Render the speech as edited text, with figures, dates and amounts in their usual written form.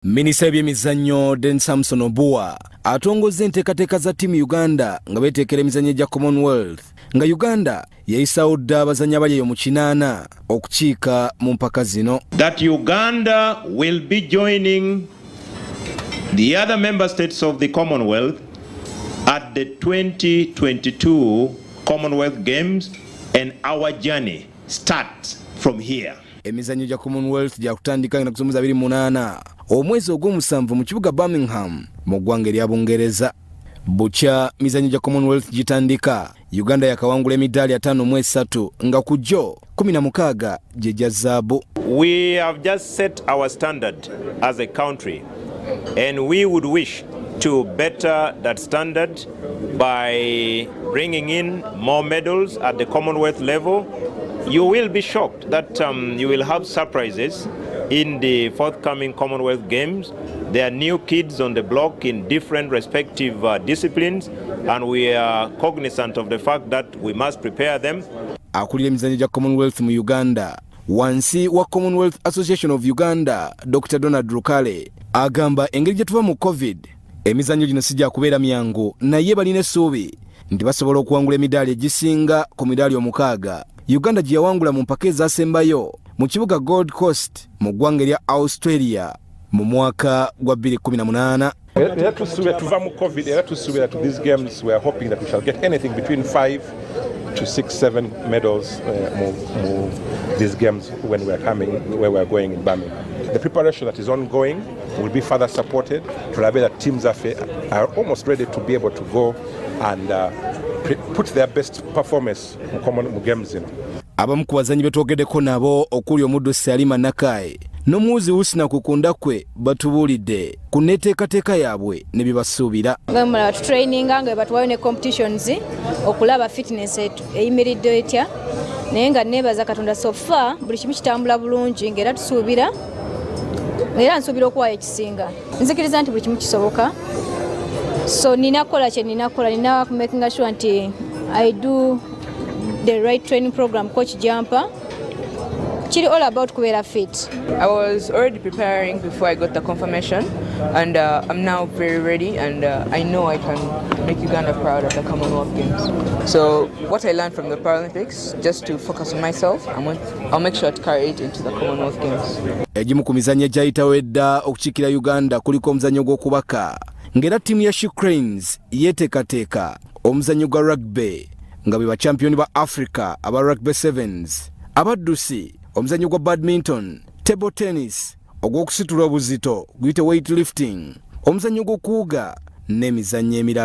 Minisita w'emizannyo Den Samson Obuwa atongozza enteekateeka za ttiimu Uganda nga beeteekera emizannyo gya Commonwealth nga Uganda yayisawo dda abazannyi abali eyo mu 8 okukiika mu mpaka zino. That Uganda will be joining the other member states of the Commonwealth at the 2022 Commonwealth Games and our journey starts from here. Emizannyo gya Commonwealth gya kutandika na kusomeza 28 omwezi ogw'omusanvu mu kibuga Birmingham mu ggwanga erya Bungereza. Bukya mizannyo gya Commonwealth gitandika, Uganda yakawangula emidaali 53 nga ku gyo 16 gye gya zaabu. We have just set our standard as a country and we would wish to better that standard by bringing in more medals at the Commonwealth level. You will be shocked that you will have surprises in the forthcoming Commonwealth Games. There are new kids on the block in different respective disciplines, and we are cognizant of the fact that we must prepare them. Akulira emizannyo gya Commonwealth mu Uganda wansi wa Commonwealth Association of Uganda, Dr. Donald Rukale agamba engeri gye tuva mu COVID emizannyo gino sijja kubeera myangu, naye balina essuubi nti basobola okuwangula emidaali egisinga ku midaali 6 Uganda gye yawangula mu mpaka ezaasembayo mu kibuga Gold Coast mu ggwanga erya Australia mu mwaka gwa 2018. Tuva mu COVID era tusuubira to these games we are hoping that we shall get anything between 5 to 6, 7 medals these games when we are coming, where we are going in Birmingham. The preparation that is ongoing will be further supported. Tulabe that teams are almost ready to be able to go and put their best performance mu games. Abamu ku bazannyi betwogeddeko nabo okuli omuddu Salima Nakai n'omuwuzi Husna Kukundakwe batubuulidde ku nneeteekateeka yaabwe ne bye basuubira. Bamala tutraininga nga batuwayo ne competitions okulaba fitness eyimiridde etya, naye nga neebaza Katonda so far buli kimu kitambula bulungi ng'era tusuubira era nsuubira okuwaayo ekisinga. Nzikiriza nti buli kimu kisoboka, so ninakola kye ninakola, nina making sure nti I do the right training program. Coach Jumper, it's all about kubeera fit. I was already preparing before I got the confirmation, and I'm now very ready, and I know I can make Uganda proud at the Commonwealth Games. So what I learned from the Paralympics, just to focus on myself, I'll make sure to carry it into the Commonwealth Games. Egimu ku mizannyo egyayitawo edda okukiikira Uganda kuliko omuzannyo gw'okubaka, ng'era ttiimu ya She Cranes yeeteekateeka omuzannyo gwa rugby nga bwe bachampioni ba Africa aba rugby sevens, abaddusi omuzannyo gwa badminton, table tennis, ogw'okusitula obuzito guyite weightlifting, omuzannyo gw'okuwuga n'emizannyo emirala.